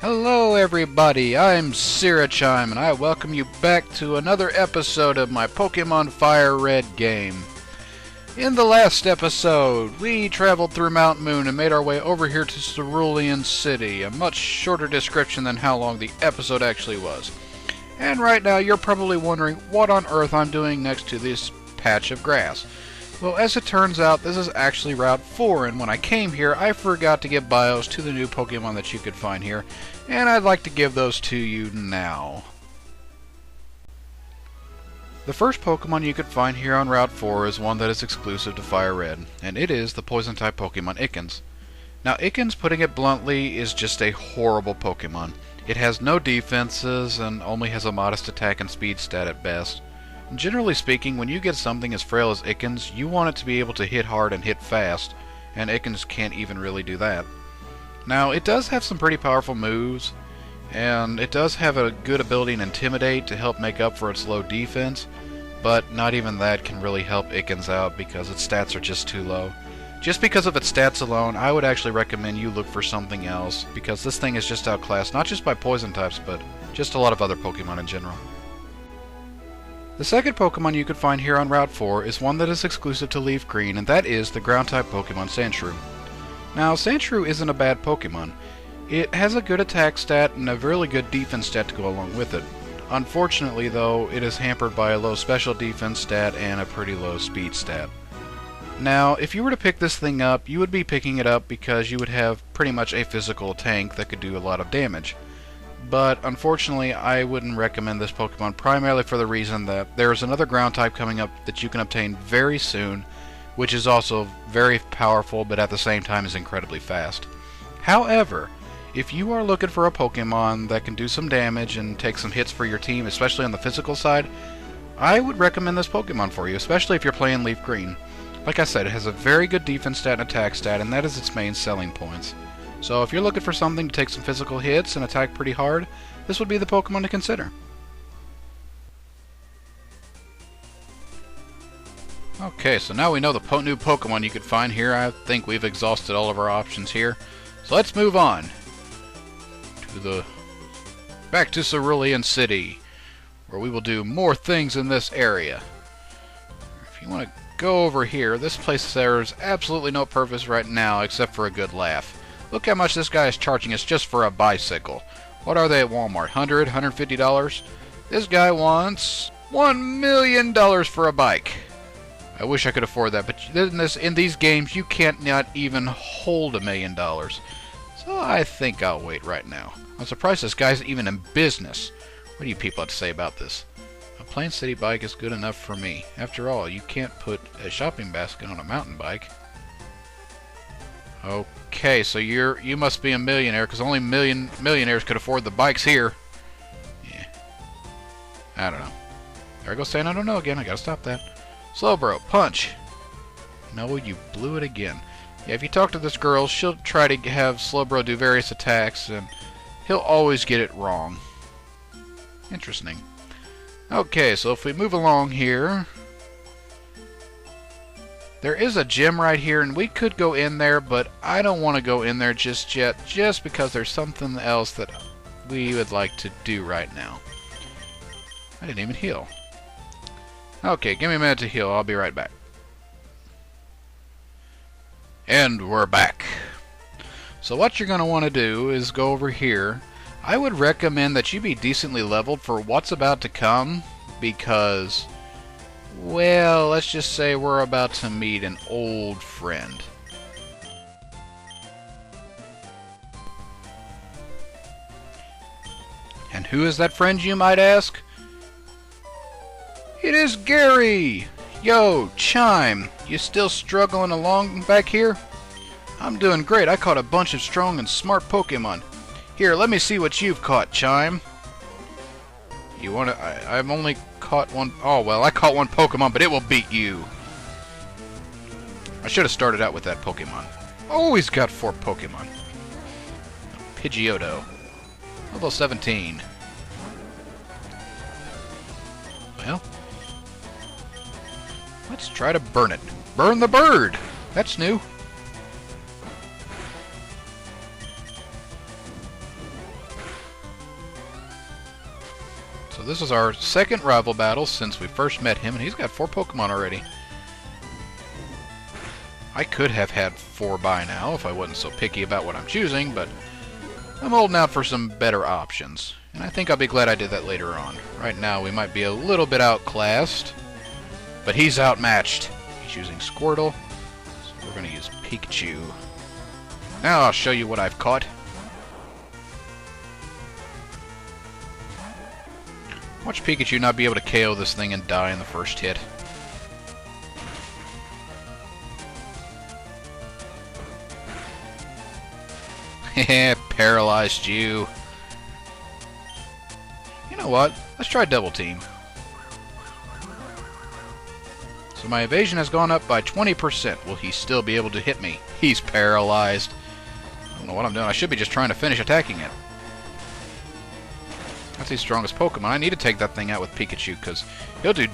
Hello everybody, I'm Syrachime and I welcome you back to another episode of my Pokemon FireRed game. In the last episode, we traveled through Mount Moon and made our way over here to Cerulean City, a much shorter description than how long the episode actually was. And right now you're probably wondering what on earth I'm doing next to this patch of grass. Well, as it turns out, this is actually Route 4, and when I came here, I forgot to give bios to the new Pokemon that you could find here, and I'd like to give those to you now. The first Pokemon you could find here on Route 4 is one that is exclusive to FireRed, and it is the Poison-type Pokemon Ikens. Now, Ikens, putting it bluntly, is just a horrible Pokemon. It has no defenses, and only has a modest attack and speed stat at best. Generally speaking, when you get something as frail as Ikens, you want it to be able to hit hard and hit fast, and Ikens can't even really do that. Now, it does have some pretty powerful moves, and it does have a good ability in Intimidate to help make up for its low defense, but not even that can really help Ikens out because its stats are just too low. Just because of its stats alone, I would actually recommend you look for something else, because this thing is just outclassed not just by poison types, but just a lot of other Pokemon in general. The second Pokemon you could find here on Route 4 is one that is exclusive to Leaf Green, and that is the Ground-type Pokemon Sandshrew. Now, Sandshrew isn't a bad Pokemon. It has a good attack stat and a really good defense stat to go along with it. Unfortunately, though, it is hampered by a low special defense stat and a pretty low speed stat. Now, if you were to pick this thing up, you would be picking it up because you would have pretty much a physical tank that could do a lot of damage. But unfortunately, I wouldn't recommend this Pokemon primarily for the reason that there is another ground type coming up that you can obtain very soon, which is also very powerful but at the same time is incredibly fast. However, if you are looking for a Pokemon that can do some damage and take some hits for your team, especially on the physical side, I would recommend this Pokemon for you, especially if you're playing Leaf Green. Like I said, it has a very good defense stat and attack stat, and that is its main selling points. So if you're looking for something to take some physical hits and attack pretty hard, this would be the Pokemon to consider. Okay, so now we know the new Pokemon you could find here. I think we've exhausted all of our options here. So let's move on to back to Cerulean City, where we will do more things in this area. If you want to go over here, this place serves absolutely no purpose right now except for a good laugh. Look how much this guy is charging us just for a bicycle. What are they at Walmart? $100, $150? This guy wants $1 million for a bike. I wish I could afford that, but in these games you can't not even hold $1 million. So I think I'll wait right now. I'm surprised this guy's even in business. What do you people have to say about this? A plain city bike is good enough for me. After all, you can't put a shopping basket on a mountain bike. Okay, so you must be a millionaire, because only millionaires could afford the bikes here. Yeah. I don't know. There I go saying I don't know again. I gotta stop that. Slowbro, punch. No, you blew it again. Yeah, if you talk to this girl, she'll try to have Slowbro do various attacks, and he'll always get it wrong. Interesting. Okay, so if we move along here, there is a gym right here, and we could go in there, but I don't want to go in there just yet, just because there's something else that we would like to do right now. I didn't even heal. Okay, give me a minute to heal. I'll be right back. And we're back. So what you're going to want to do is go over here. I would recommend that you be decently leveled for what's about to come, because, well, let's just say we're about to meet an old friend. And who is that friend, you might ask? It is Gary! Yo, Chime, you still struggling along back here? I'm doing great. I caught a bunch of strong and smart Pokemon. Here, let me see what you've caught, Chime. You wanna... I've only caught one... Oh, well, I caught one Pokemon, but it will beat you. I should have started out with that Pokemon. Always got 4 Pokemon. Pidgeotto. Level 17. Well, let's try to burn it. Burn the bird! That's new. So this is our second rival battle since we first met him, and he's got 4 Pokemon already. I could have had 4 by now if I wasn't so picky about what I'm choosing, but I'm holding out for some better options. And I think I'll be glad I did that later on. Right now we might be a little bit outclassed, but he's outmatched. He's using Squirtle, so we're going to use Pikachu. Now I'll show you what I've caught. Watch Pikachu not be able to KO this thing and die in the first hit. Heh, paralyzed you. You know what? Let's try double team. So my evasion has gone up by 20%. Will he still be able to hit me? He's paralyzed. I don't know what I'm doing. I should be just trying to finish attacking it. That's his strongest Pokemon. I need to take that thing out with Pikachu, because he'll do...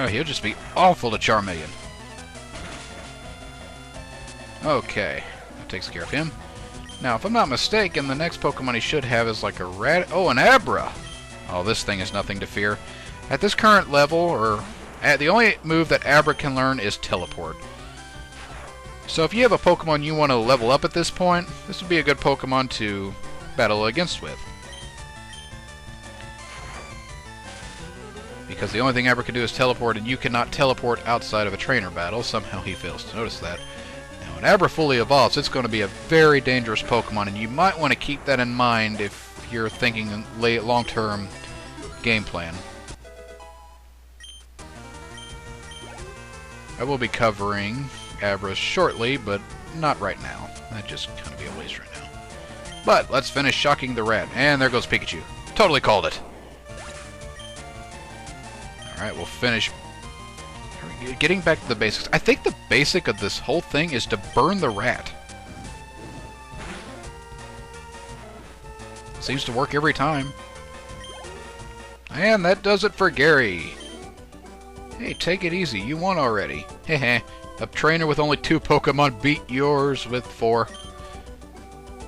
he'll just be awful to Charmeleon. Okay, that takes care of him. Now, if I'm not mistaken, the next Pokemon he should have is like a an Abra! Oh, this thing is nothing to fear. At this current level, the only move that Abra can learn is Teleport. So if you have a Pokemon you want to level up at this point, this would be a good Pokemon to battle against with. Because the only thing Abra can do is teleport, and you cannot teleport outside of a trainer battle. Somehow he fails to notice that. Now, when Abra fully evolves, it's going to be a very dangerous Pokemon, and you might want to keep that in mind if you're thinking long-term game plan. I will be covering Abra shortly, but not right now. That'd just kind of be a waste right now. But let's finish shocking the rat. And there goes Pikachu. Totally called it. Alright, we'll finish. Getting back to the basics. I think the basic of this whole thing is to burn the rat. Seems to work every time. And that does it for Gary. Hey, take it easy. You won already. Heh. A trainer with only 2 Pokemon beat yours with 4.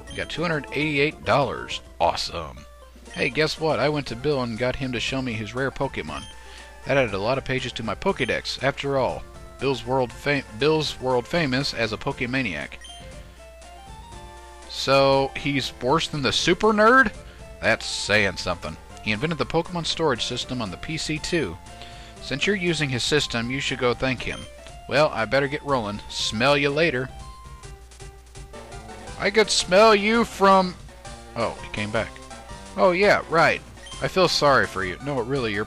You got $288. Awesome. Hey, guess what? I went to Bill and got him to show me his rare Pokemon. That added a lot of pages to my Pokédex. After all, Bill's world famous as a Pokemaniac. So, he's worse than the Super Nerd? That's saying something. He invented the Pokemon storage system on the PC too. Since you're using his system, you should go thank him. Well, I better get rolling. Smell you later. I could smell you from... Oh, he came back. Oh, yeah, right. I feel sorry for you. No, really,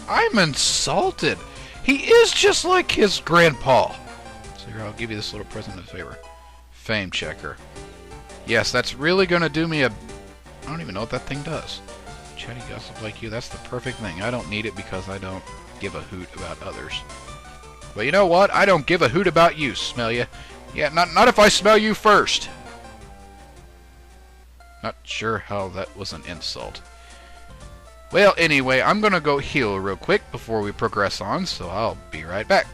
I'm insulted. He is just like his grandpa. So here, I'll give you this little present as a favor. Fame checker. Yes, that's really going to do me a... I don't even know what that thing does. Chatty gossip like you, that's the perfect thing. I don't need it because I don't give a hoot about others. But you know what? I don't give a hoot about you, smell ya. Yeah, not if I smell you first. Not sure how that was an insult. Well, anyway, I'm going to go heal real quick before we progress on, so I'll be right back.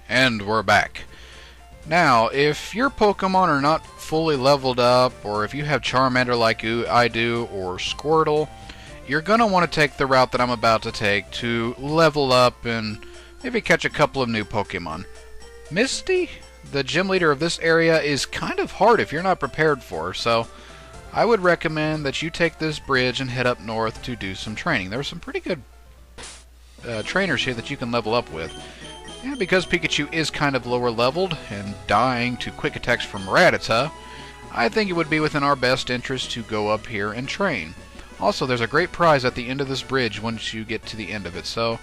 And we're back. Now, if your Pokemon are not fully leveled up, or if you have Charmander like I do, or Squirtle, you're going to want to take the route that I'm about to take to level up and maybe catch a couple of new Pokemon. Misty, the gym leader of this area, is kind of hard if you're not prepared for, so I would recommend that you take this bridge and head up north to do some training. There are some pretty good trainers here that you can level up with. And because Pikachu is kind of lower leveled and dying to quick attacks from Rattata, I think it would be within our best interest to go up here and train. Also, there's a great prize at the end of this bridge once you get to the end of it, so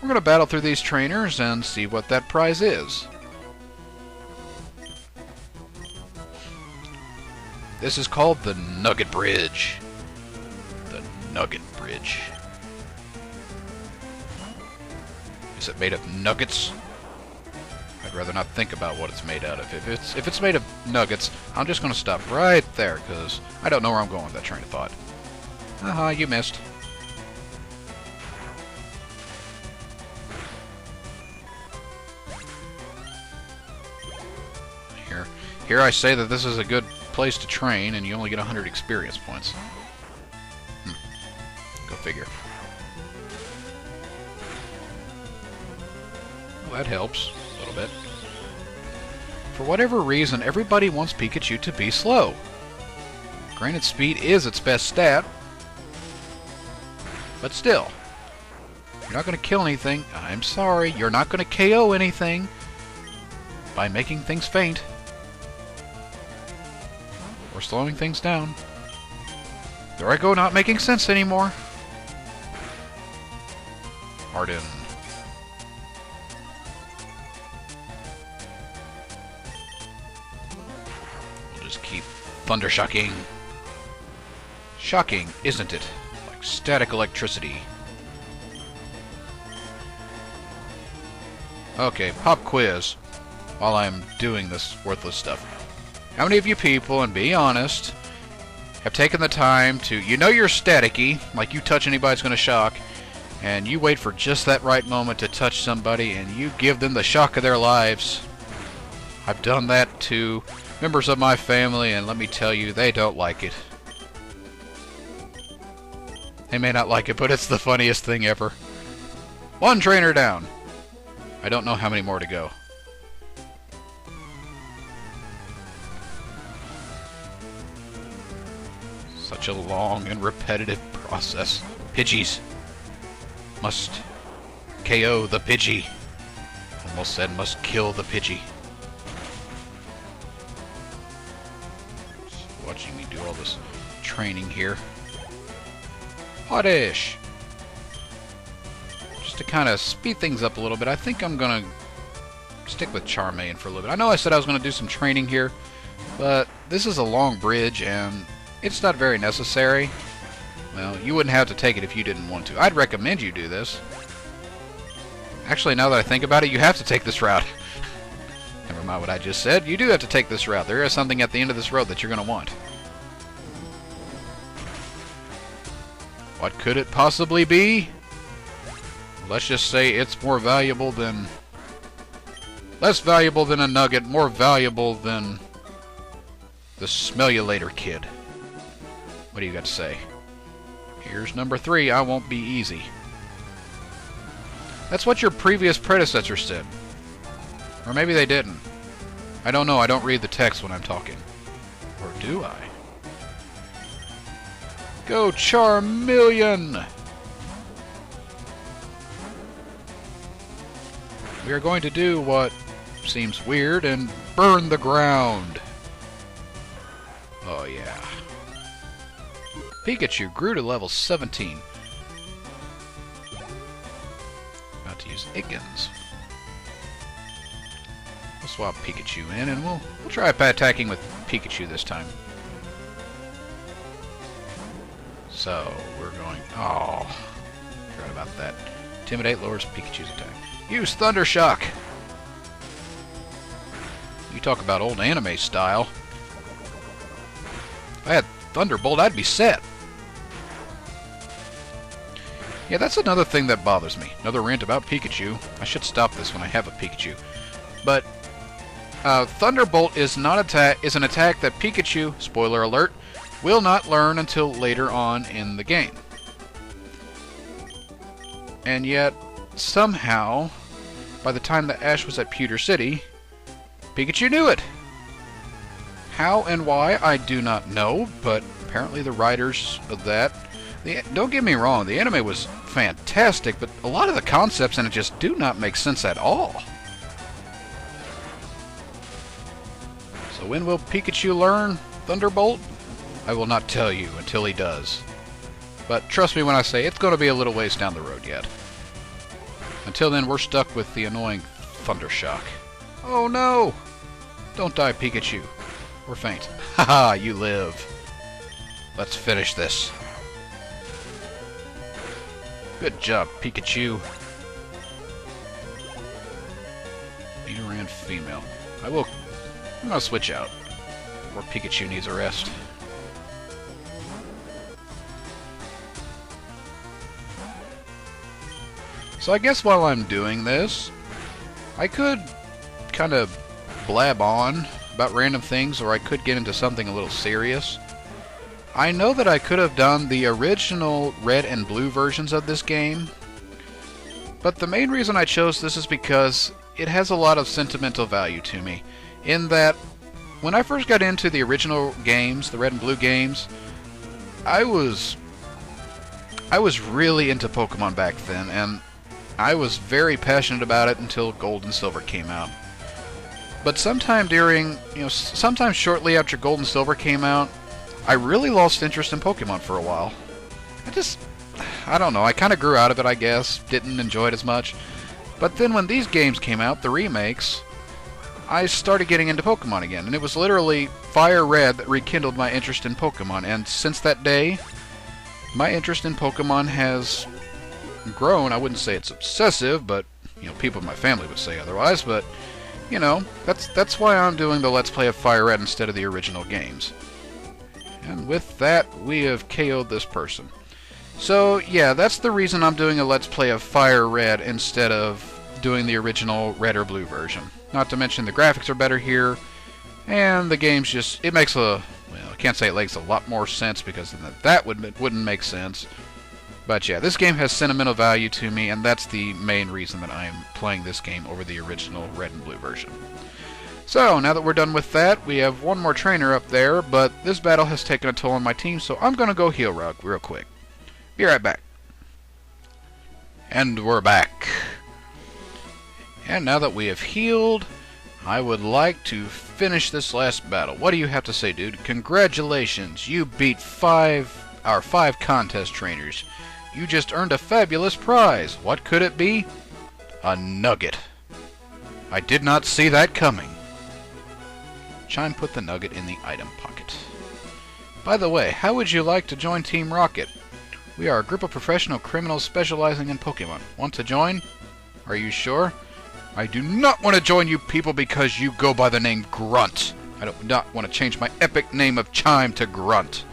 we're going to battle through these trainers and see what that prize is. This is called the Nugget Bridge. The Nugget Bridge. Is it made of nuggets? I'd rather not think about what it's made out of. If it's made of nuggets, I'm just going to stop right there, because I don't know where I'm going with that train of thought. Haha, you missed. Here I say that this is a good place to train, and you only get 100 experience points. Go figure. Well, that helps a little bit. For whatever reason, everybody wants Pikachu to be slow. Granted, speed is its best stat, but still. You're not going to kill anything. I'm sorry, you're not going to KO anything by making things faint. Or slowing things down. There I go, not making sense anymore. Harden. We'll just keep thunder shocking. Shocking, isn't it? Like static electricity. Okay, pop quiz. While I'm doing this worthless stuff. How many of you people, and be honest, have taken the time to, you know you're staticky, like you touch anybody it's going to shock, and you wait for just that right moment to touch somebody and you give them the shock of their lives? I've done that to members of my family, and let me tell you, they don't like it. They may not like it, but it's the funniest thing ever. One trainer down. I don't know how many more to go. Such a long and repetitive process. Pidgeys. Must KO the Pidgey. Almost said must kill the Pidgey. Just watching me do all this training here. Oddish. Just to kind of speed things up a little bit, I think I'm going to stick with Charmaine for a little bit. I know I said I was going to do some training here, but this is a long bridge and it's not very necessary. Well, you wouldn't have to take it if you didn't want to. I'd recommend you do this. Actually, now that I think about it, you have to take this route. Never mind what I just said. You do have to take this route. There is something at the end of this road that you're going to want. What could it possibly be? Let's just say it's more valuable than... less valuable than a nugget, more valuable than the Smell You Later kid. What do you got to say? Here's number 3. I won't be easy. That's what your previous predecessor said. Or maybe they didn't. I don't know. I don't read the text when I'm talking. Or do I? Go Charmeleon! We are going to do what seems weird and burn the ground. Oh yeah. Pikachu grew to level 17. About to use Iggins. We'll swap Pikachu in and we'll try attacking with Pikachu this time. So, we're going... oh, forgot about that. Intimidate lowers Pikachu's attack. Use Thunder Shock! You talk about old anime style. If I had Thunderbolt, I'd be set. Yeah, that's another thing that bothers me. Another rant about Pikachu. I should stop this when I have a Pikachu. But Thunderbolt is an attack that Pikachu, spoiler alert, will not learn until later on in the game. And yet, somehow, by the time that Ash was at Pewter City, Pikachu knew it. How and why, I do not know, but apparently the writers of that... don't get me wrong, the anime was fantastic, but a lot of the concepts in it just do not make sense at all. So when will Pikachu learn Thunderbolt? I will not tell you until he does. But trust me when I say it's going to be a little ways down the road yet. Until then, we're stuck with the annoying Thunder Shock. Oh no! Don't die, Pikachu. Or faint. Haha, you live. Let's finish this. Good job, Pikachu. Nidoran female. I'm gonna switch out. Or Pikachu needs a rest. So I guess while I'm doing this, I could kind of blab on about random things, or I could get into something a little serious. I know that I could have done the original red and blue versions of this game, but the main reason I chose this is because it has a lot of sentimental value to me, in that when I first got into the original games, the red and blue games, I was really into Pokemon back then, and I was very passionate about it until Gold and Silver came out. But sometime shortly after Gold and Silver came out, I really lost interest in Pokemon for a while. I don't know, I kind of grew out of it, I guess, didn't enjoy it as much. But then when these games came out, the remakes, I started getting into Pokemon again, and it was literally FireRed that rekindled my interest in Pokemon, and since that day, my interest in Pokemon has grown. I wouldn't say it's obsessive, but, people in my family would say otherwise, but, that's why I'm doing the Let's Play of FireRed instead of the original games. And with that, we have KO'd this person. So, yeah, that's the reason I'm doing a Let's Play of FireRed instead of doing the original red or blue version. Not to mention the graphics are better here, and the game's it makes I can't say it makes a lot more sense, because then that wouldn't make sense. But yeah, this game has sentimental value to me, and that's the main reason that I am playing this game over the original red and blue version. So, now that we're done with that, we have one more trainer up there, but this battle has taken a toll on my team, so I'm going to go heal real quick. Be right back. And we're back. And now that we have healed, I would like to finish this last battle. What do you have to say, dude? Congratulations, you beat our 5 contest trainers. You just earned a fabulous prize. What could it be? A nugget. I did not see that coming. Chime put the nugget in the item pocket. By the way, how would you like to join Team Rocket? We are a group of professional criminals specializing in Pokemon. Want to join? Are you sure? I do not want to join you people because you go by the name Grunt. I do not want to change my epic name of Chime to Grunt.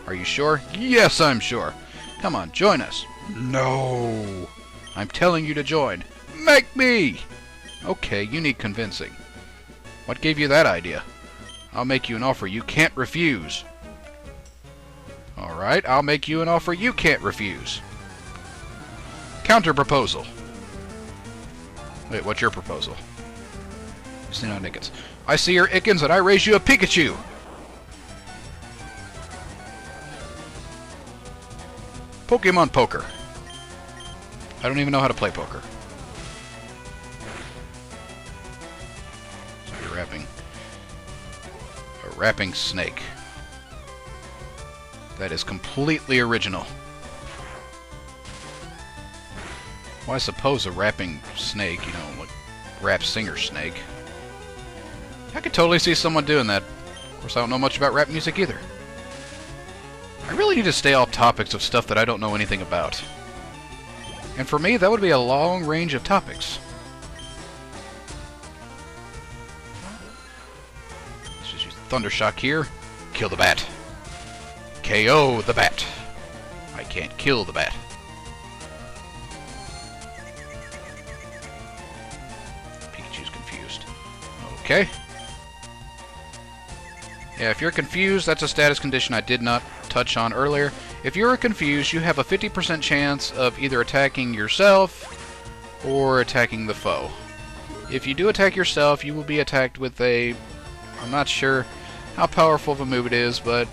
Are you sure? Yes, I'm sure. Come on, join us. No. I'm telling you to join. Make me! Okay, you need convincing. What gave you that idea? I'll make you an offer you can't refuse. Alright, I'll make you an offer you can't refuse. Counter proposal. Wait, what's your proposal? See now, Nickens. I see your Ickens and I raise you a Pikachu! Pokemon Poker. I don't even know how to play poker. So you're rapping. A rapping snake. That is completely original. Well, I suppose a rapping snake, like rap singer snake. I could totally see someone doing that. Of course, I don't know much about rap music either. I really need to stay off topics of stuff that I don't know anything about. And for me, that would be a long range of topics. Let's just use Thundershock here. Kill the bat. KO the bat. I can't kill the bat. Pikachu's confused. Okay. Yeah, if you're confused, that's a status condition I did not touch on earlier. If you're confused, you have a 50% chance of either attacking yourself or attacking the foe. If you do attack yourself, you will be attacked with I'm not sure how powerful of a move it is, but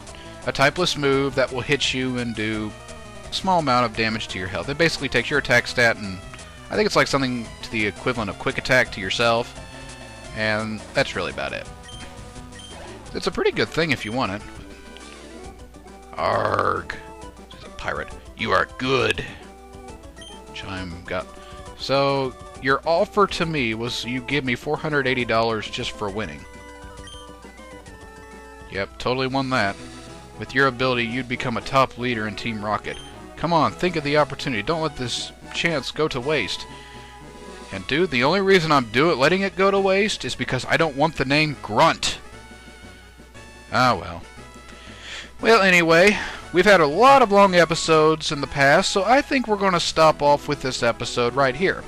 a typeless move that will hit you and do a small amount of damage to your health. It basically takes your attack stat, and I think it's like something to the equivalent of quick attack to yourself, and that's really about it. It's a pretty good thing if you want it. Arg. She's a pirate. You are good. Chime got... So, your offer to me was you give me $480 just for winning. Yep, totally won that. With your ability, you'd become a top leader in Team Rocket. Come on, think of the opportunity. Don't let this chance go to waste. And dude, the only reason I'm letting it go to waste is because I don't want the name Grunt. Ah, well. Well, anyway, we've had a lot of long episodes in the past, so I think we're going to stop off with this episode right here.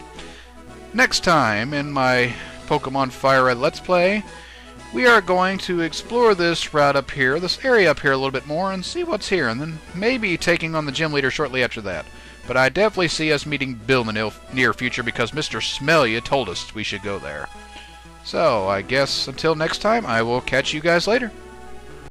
Next time, in my Pokemon FireRed Let's Play, we are going to explore this route up here, this area up here a little bit more, and see what's here, and then maybe taking on the gym leader shortly after that. But I definitely see us meeting Bill in the near future because Mr. Smellia told us we should go there. So, I guess until next time, I will catch you guys later.